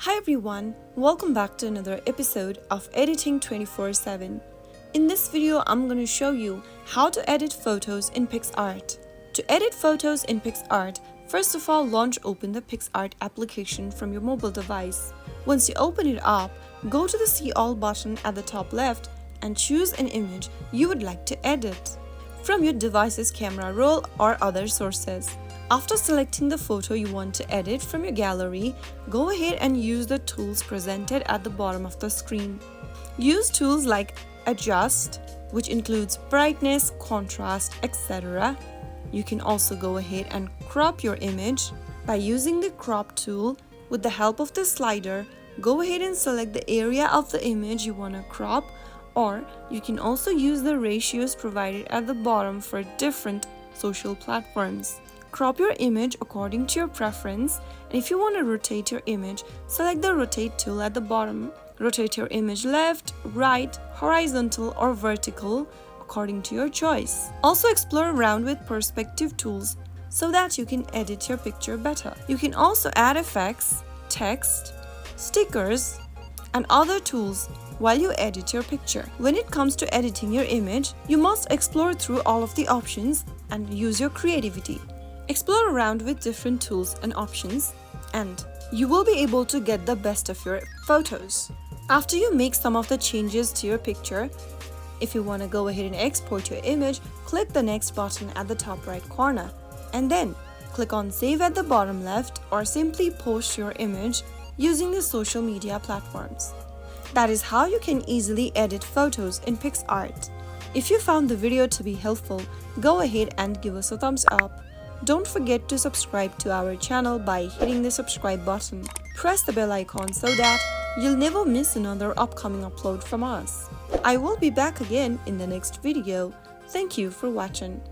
Hi everyone, welcome back to another episode of Editing 24/7. In this video, I'm going to show you how to edit photos in PicsArt. To edit photos in PicsArt, first of all open the PicsArt application from your mobile device. Once you open it up, go to the See All button at the top left and choose an image you would like to edit from your device's camera roll or other sources. After selecting the photo you want to edit from your gallery, go ahead and use the tools presented at the bottom of the screen. Use tools like Adjust, which includes brightness, contrast, etc. You can also go ahead and crop your image by using the Crop tool. With the help of the slider, go ahead and select the area of the image you want to crop, or you can also use the ratios provided at the bottom for different social platforms. Crop your image according to your preference, and if you want to rotate your image, select the Rotate tool at the bottom. Rotate your image left, right, horizontal or vertical according to your choice. Also explore around with perspective tools so that you can edit your picture better. You can also add effects, text, stickers, and other tools while you edit your picture. When it comes to editing your image, you must explore through all of the options and use your creativity. Explore around with different tools and options, and you will be able to get the best of your photos. After you make some of the changes to your picture, if you want to go ahead and export your image, click the next button at the top right corner, and then click on Save at the bottom left, or simply post your image using the social media platforms. That is how you can easily edit photos in PicsArt. If you found the video to be helpful, go ahead and give us a thumbs up. Don't forget to subscribe to our channel by hitting the subscribe button. Press the bell icon so that you'll never miss another upcoming upload from us. I will be back again in the next video. Thank you for watching.